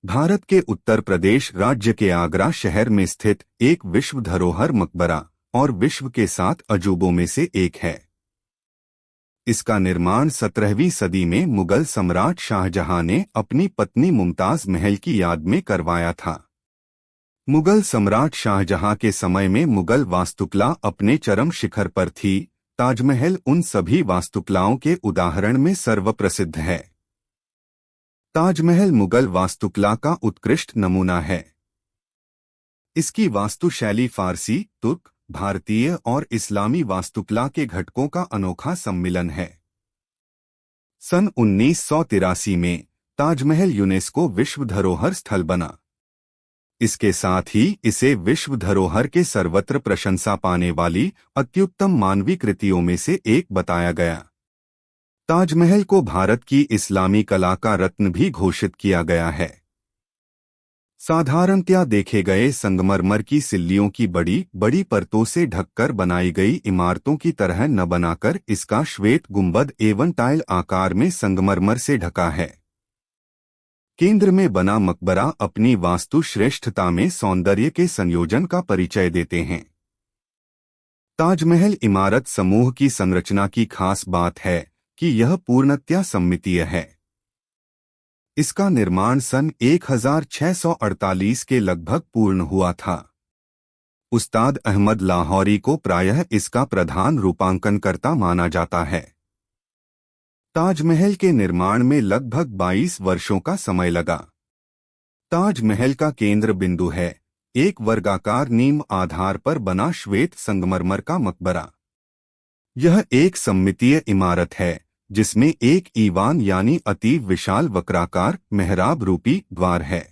भारत के उत्तर प्रदेश राज्य के आगरा शहर में स्थित एक विश्व धरोहर मकबरा और विश्व के 7 अजूबों में से एक है। इसका निर्माण 17वीं सदी में मुगल सम्राट शाहजहां ने अपनी पत्नी मुमताज महल की याद में करवाया था। मुगल सम्राट शाहजहां के समय में मुगल वास्तुकला अपने चरम शिखर पर थी। ताजमहल उन सभी वास्तुकलाओं के उदाहरण में सर्वप्रसिद्ध है। ताजमहल मुगल वास्तुकला का उत्कृष्ट नमूना है। इसकी वास्तुशैली फारसी, तुर्क, भारतीय और इस्लामी वास्तुकला के घटकों का अनोखा सम्मिलन है। सन 1983 में ताजमहल यूनेस्को विश्व धरोहर स्थल बना। इसके साथ ही इसे विश्व धरोहर के सर्वत्र प्रशंसा पाने वाली अत्युत्तम मानवीय कृतियों में से एक बताया गया। ताजमहल को भारत की इस्लामी कला का रत्न भी घोषित किया गया है। साधारणतया देखे गए संगमरमर की सिल्लियों की बड़ी बड़ी परतों से ढककर बनाई गई इमारतों की तरह न बनाकर इसका श्वेत गुंबद एवं टाइल आकार में संगमरमर से ढका है। केंद्र में बना मकबरा अपनी वास्तु श्रेष्ठता में सौंदर्य के संयोजन का परिचय देते हैं। ताजमहल इमारत समूह की संरचना की खास बात है कि यह पूर्णतया सममितीय है। इसका निर्माण सन 1648 के लगभग पूर्ण हुआ था। उस्ताद अहमद लाहौरी को प्रायः इसका प्रधान रूपांकनकर्ता माना जाता है। ताजमहल के निर्माण में लगभग 22 वर्षों का समय लगा। ताजमहल का केंद्र बिंदु है एक वर्गाकार नीम आधार पर बना श्वेत संगमरमर का मकबरा। यह एक सममितीय इमारत है जिसमें एक ईवान यानी अति विशाल वक्राकार मेहराब रूपी द्वार है।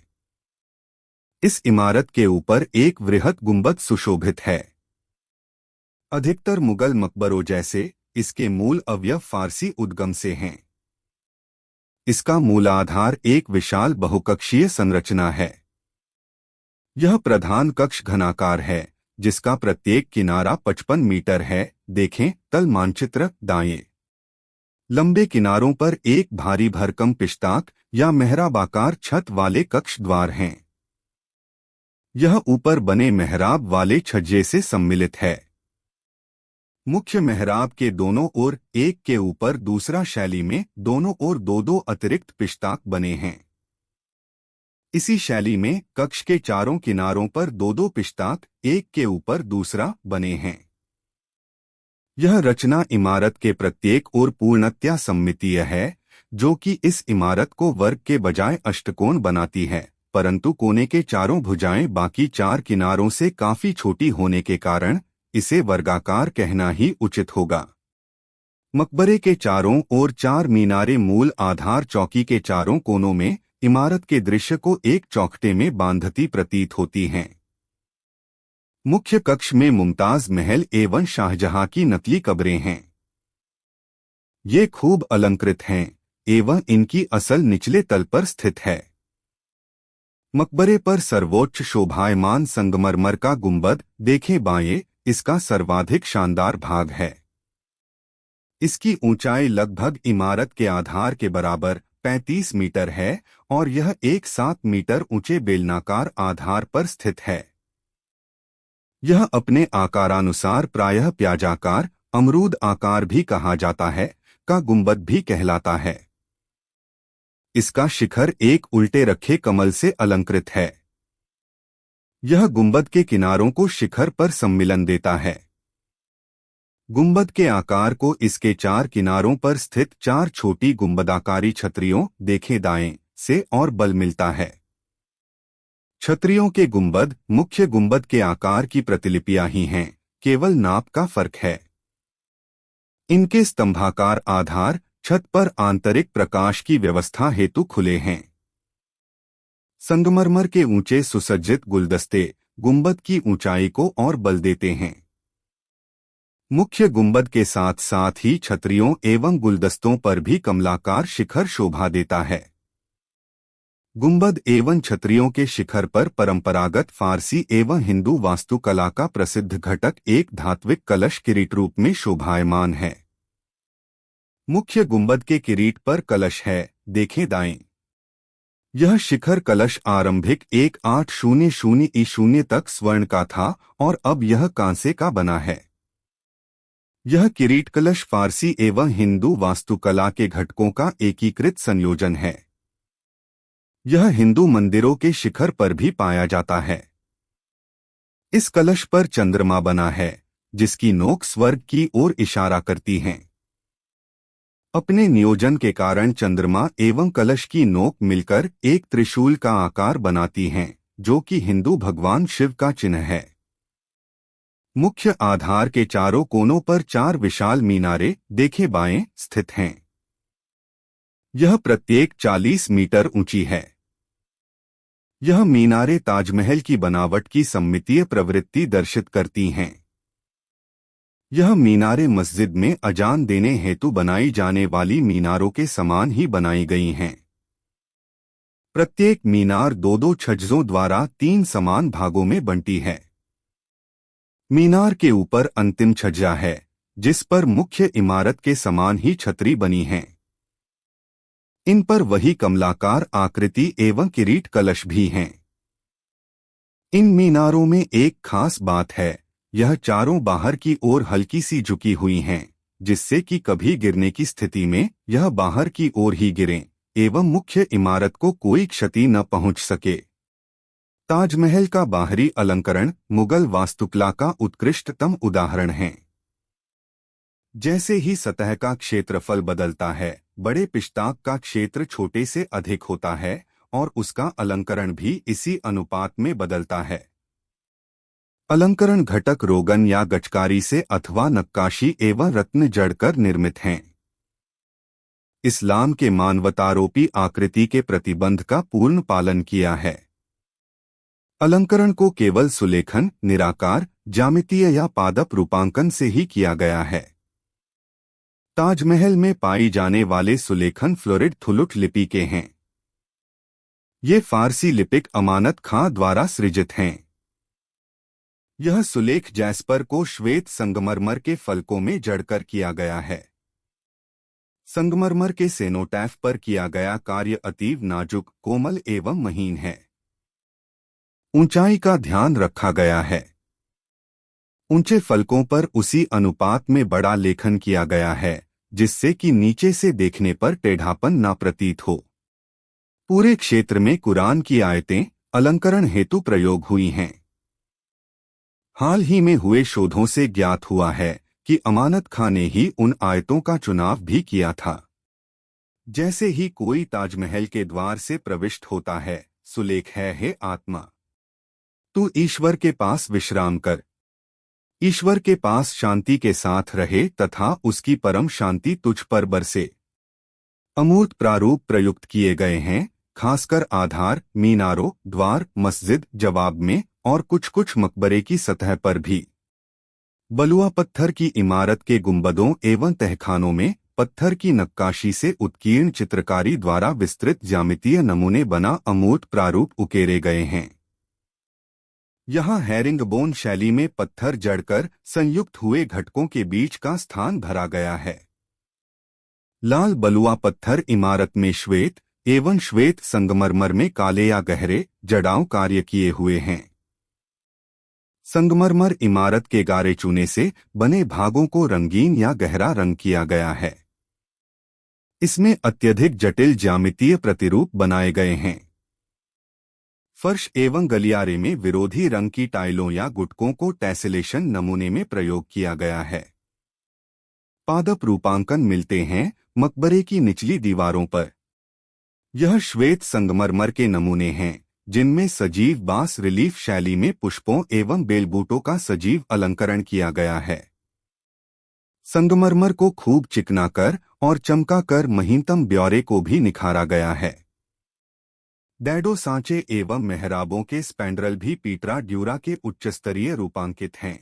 इस इमारत के ऊपर एक वृहत गुंबद सुशोभित है। अधिकतर मुगल मकबरों जैसे इसके मूल अवयव फारसी उद्गम से हैं। इसका मूलाधार एक विशाल बहुकक्षीय संरचना है। यह प्रधान कक्ष घनाकार है जिसका प्रत्येक किनारा 55 मीटर है। देखें तल मानचित्र दाएं। लंबे किनारों पर एक भारी भरकम पिश्ताक या मेहराबाकार छत वाले कक्ष द्वार हैं। यह ऊपर बने मेहराब वाले छज्जे से सम्मिलित है। मुख्य मेहराब के दोनों ओर एक के ऊपर दूसरा शैली में दोनों ओर दो दो अतिरिक्त पिश्ताक बने हैं। इसी शैली में कक्ष के चारों किनारों पर दो दो पिश्ताक एक के ऊपर दूसरा बने हैं। यह रचना इमारत के प्रत्येक ओर पूर्णतया सममितीय है, जो कि इस इमारत को वर्ग के बजाय अष्टकोण बनाती है, परंतु कोने के चारों भुजाएं बाकी 4 किनारों से काफी छोटी होने के कारण इसे वर्गाकार कहना ही उचित होगा। मकबरे के चारों ओर 4 मीनारें मूल आधार चौकी के चारों कोनों में इमारत के दृश्य को एक चौखटे में बांधती प्रतीत होती हैं। मुख्य कक्ष में मुमताज महल एवं शाहजहां की नकली कब्रें हैं। ये खूब अलंकृत हैं एवं इनकी असल निचले तल पर स्थित है। मकबरे पर सर्वोच्च शोभायमान संगमरमर का गुंबद देखें बाएं, इसका सर्वाधिक शानदार भाग है। इसकी ऊंचाई लगभग इमारत के आधार के बराबर 35 मीटर है और यह एक 7 मीटर ऊंचे बेलनाकार आधार पर स्थित है। यह अपने आकारानुसार प्रायः प्याजाकार, अमरूद आकार भी कहा जाता है, का गुंबद भी कहलाता है। इसका शिखर एक उल्टे रखे कमल से अलंकृत है। यह गुंबद के किनारों को शिखर पर सम्मिलन देता है। गुंबद के आकार को इसके 4 किनारों पर स्थित 4 छोटी गुंबदाकारी छतरियों देखें दाएं से और बल मिलता है। छतरियों के गुंबद मुख्य गुंबद के आकार की प्रतिलिपियां ही हैं, केवल नाप का फर्क है। इनके स्तंभाकार आधार छत पर आंतरिक प्रकाश की व्यवस्था हेतु खुले हैं। संगमरमर के ऊंचे सुसज्जित गुलदस्ते गुंबद की ऊंचाई को और बल देते हैं। मुख्य गुंबद के साथ साथ ही छतरियों एवं गुलदस्तों पर भी कमलाकार शिखर शोभा देता है। गुंबद एवं छतरियों के शिखर पर परंपरागत फारसी एवं हिंदू वास्तुकला का प्रसिद्ध घटक एक धात्विक कलश किरीट रूप में शोभायमान है। मुख्य गुंबद के किरीट पर कलश है, देखें दाएं। यह शिखर कलश आरंभिक 1800 ईशून्य तक स्वर्ण का था और अब यह कांसे का बना है। यह किरीट कलश फारसी एवं हिंदू वास्तुकला के घटकों का एकीकृत संयोजन है। यह हिंदू मंदिरों के शिखर पर भी पाया जाता है। इस कलश पर चंद्रमा बना है, जिसकी नोक स्वर्ग की ओर इशारा करती है। अपने नियोजन के कारण चंद्रमा एवं कलश की नोक मिलकर एक त्रिशूल का आकार बनाती हैं, जो कि हिंदू भगवान शिव का चिन्ह है। मुख्य आधार के चारों कोनों पर 4 विशाल मीनारे देखे बाएं स्थित हैं। यह प्रत्येक 40 मीटर ऊंची है। यह मीनारे ताजमहल की बनावट की सममितीय प्रवृत्ति दर्शित करती हैं। यह मीनारे मस्जिद में अजान देने हेतु बनाई जाने वाली मीनारों के समान ही बनाई गई हैं। प्रत्येक मीनार 2-2 छज्जों द्वारा 3 समान भागों में बंटी है। मीनार के ऊपर अंतिम छज्जा है, जिस पर मुख्य इमारत के समान ही छतरी बनी है। इन पर वही कमलाकार आकृति एवं किरीट कलश भी हैं। इन मीनारों में एक खास बात है, यह चारों बाहर की ओर हल्की सी झुकी हुई हैं, जिससे कि कभी गिरने की स्थिति में यह बाहर की ओर ही गिरें एवं मुख्य इमारत को कोई क्षति न पहुंच सके। ताजमहल का बाहरी अलंकरण मुगल वास्तुकला का उत्कृष्टतम उदाहरण है। जैसे ही सतह का क्षेत्रफल बदलता है, बड़े पिश्ताक का क्षेत्र छोटे से अधिक होता है और उसका अलंकरण भी इसी अनुपात में बदलता है। अलंकरण घटक रोगन या गचकारी से अथवा नक्काशी एवं रत्न जड़कर निर्मित हैं। इस्लाम के मानवतारोपी आकृति के प्रतिबंध का पूर्ण पालन किया है। अलंकरण को केवल सुलेखन, निराकार, ज्यामितीय या पादप रूपांकन से ही किया गया है। ताजमहल में पाई जाने वाले सुलेखन फ्लोरिड थुलुट लिपि के हैं। ये फारसी लिपिक अमानत खां द्वारा सृजित हैं। यह सुलेख जैस्पर को श्वेत संगमरमर के फलकों में जड़कर किया गया है। संगमरमर के सेनोटैफ पर किया गया कार्य अतीव नाजुक, कोमल एवं महीन है। ऊंचाई का ध्यान रखा गया है। ऊंचे फलकों पर उसी अनुपात में बड़ा लेखन किया गया है, जिससे कि नीचे से देखने पर टेढ़ापन न प्रतीत हो। पूरे क्षेत्र में कुरान की आयतें अलंकरण हेतु प्रयोग हुई हैं। हाल ही में हुए शोधों से ज्ञात हुआ है कि अमानत खां ने ही उन आयतों का चुनाव भी किया था। जैसे ही कोई ताजमहल के द्वार से प्रविष्ट होता है, सुलेख है, हे आत्मा, तू ईश्वर के पास विश्राम कर, ईश्वर के पास शांति के साथ रहे तथा उसकी परम शांति तुझ पर बरसे। अमूर्त प्रारूप प्रयुक्त किए गए हैं, खासकर आधार, मीनारों, द्वार, मस्जिद जवाब में और कुछ कुछ मकबरे की सतह पर भी। बलुआ पत्थर की इमारत के गुंबदों एवं तहखानों में पत्थर की नक्काशी से उत्कीर्ण चित्रकारी द्वारा विस्तृत ज्यामितीय नमूने बना अमूर्त प्रारूप उकेरे गए हैं। यहाँ हैरिंगबोन शैली में पत्थर जड़कर संयुक्त हुए घटकों के बीच का स्थान भरा गया है। लाल बलुआ पत्थर इमारत में श्वेत एवं श्वेत संगमरमर में काले या गहरे जड़ाऊ कार्य किए हुए हैं। संगमरमर इमारत के गारे चूने से बने भागों को रंगीन या गहरा रंग किया गया है। इसमें अत्यधिक जटिल ज्यामितीय प्रतिरूप बनाए गए हैं। फर्श एवं गलियारे में विरोधी रंग की टाइलों या गुटकों को टेसेलेशन नमूने में प्रयोग किया गया है। पादप रूपांकन मिलते हैं मकबरे की निचली दीवारों पर। यह श्वेत संगमरमर के नमूने हैं, जिनमें सजीव बास रिलीफ शैली में पुष्पों एवं बेलबूटों का सजीव अलंकरण किया गया है। संगमरमर को खूब चिकना कर और चमका कर महीनतम ब्यौरे को भी निखारा गया है। डैडो सांचे एवं मेहराबों के स्पैंड्रल भी पीटरा ड्यूरा के उच्चस्तरीय रूपांकित हैं।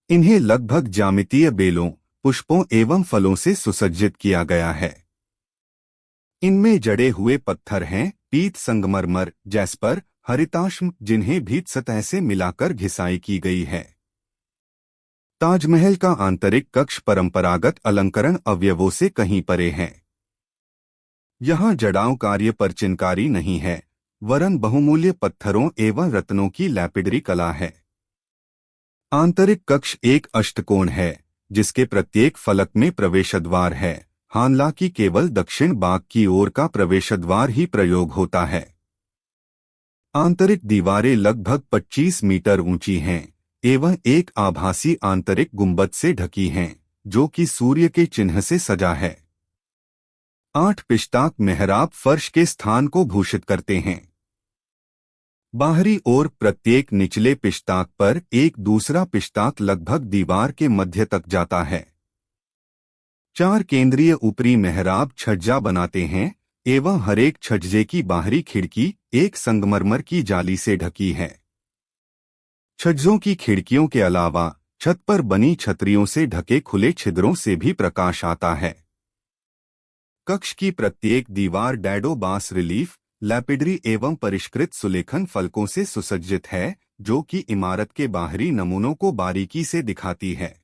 इन्हें लगभग ज्यामितीय बेलों, पुष्पों एवं फलों से सुसज्जित किया गया है। इनमें जड़े हुए पत्थर हैं पीत संगमरमर, जैस्पर, हरिताश्म, जिन्हें भीत सतह से मिलाकर घिसाई की गई है। ताजमहल का आंतरिक कक्ष परंपरागत अलंकरण अवयवों से कहीं परे है। यहाँ जड़ाऊ कार्य पर चिनकारी नहीं है, वरन बहुमूल्य पत्थरों एवं रत्नों की लैपिडरी कला है। आंतरिक कक्ष एक अष्टकोण है, जिसके प्रत्येक फलक में प्रवेशद्वार है। हालांकि केवल दक्षिण बाग की ओर का प्रवेशद्वार ही प्रयोग होता है। आंतरिक दीवारें लगभग 25 मीटर ऊंची हैं एवं एक आभासी आंतरिक गुंबद से ढकी हैं, जो कि सूर्य के चिन्ह से सजा है। 8 पिष्टाक मेहराब फर्श के स्थान को भूषित करते हैं। बाहरी ओर प्रत्येक निचले पिष्टाक पर एक दूसरा पिष्टाक लगभग दीवार के मध्य तक जाता है। 4 केंद्रीय ऊपरी मेहराब छज्जा बनाते हैं एवं हरेक छज्जे की बाहरी खिड़की एक संगमरमर की जाली से ढकी है। छज्जों की खिड़कियों के अलावा छत पर बनी छतरियों से ढके खुले छिद्रों से भी प्रकाश आता है। कक्ष की प्रत्येक दीवार डैडो बास रिलीफ, लैपिडरी एवं परिष्कृत सुलेखन फलकों से सुसज्जित है, जो कि इमारत के बाहरी नमूनों को बारीकी से दिखाती है।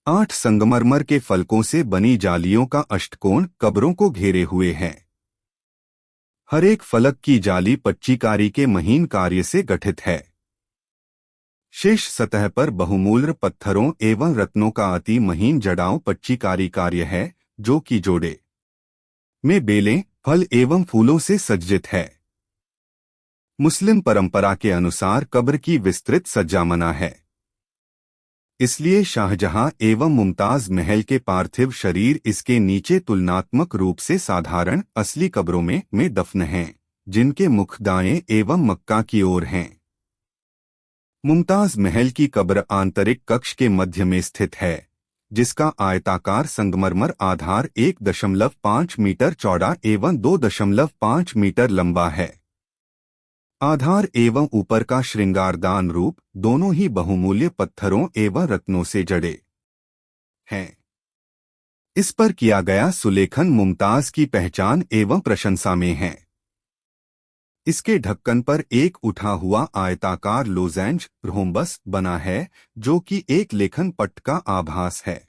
8 संगमरमर के फलकों से बनी जालियों का अष्टकोण कब्रों को घेरे हुए है। हर एक फलक की जाली पच्चीकारी के महीन कार्य से गठित है। शेष सतह पर बहुमूल्य पत्थरों एवं रत्नों का अति महीन जड़ाऊ पच्चीकारी कार्य है, जो कि जोड़े में बेलें, फल एवं फूलों से सज्जित है। मुस्लिम परंपरा के अनुसार कब्र की विस्तृत सज्जा मना है, इसलिए शाहजहां एवं मुमताज महल के पार्थिव शरीर इसके नीचे तुलनात्मक रूप से साधारण असली कब्रों में दफन हैं, जिनके मुख दाएं एवं मक्का की ओर हैं। मुमताज महल की कब्र आंतरिक कक्ष के मध्य में स्थित है, जिसका आयताकार संगमरमर आधार 1.5 मीटर चौड़ा एवं 2.5 मीटर लंबा है। आधार एवं ऊपर का श्रृंगारदान रूप दोनों ही बहुमूल्य पत्थरों एवं रत्नों से जड़े हैं। इस पर किया गया सुलेखन मुमताज की पहचान एवं प्रशंसा में है। इसके ढक्कन पर एक उठा हुआ आयताकार लोजेंज रोम्बस बना है, जो कि एक लेखन पट्ट का आभास है।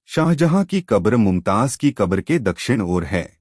शाहजहां की कब्र मुमताज की कब्र के दक्षिण ओर है।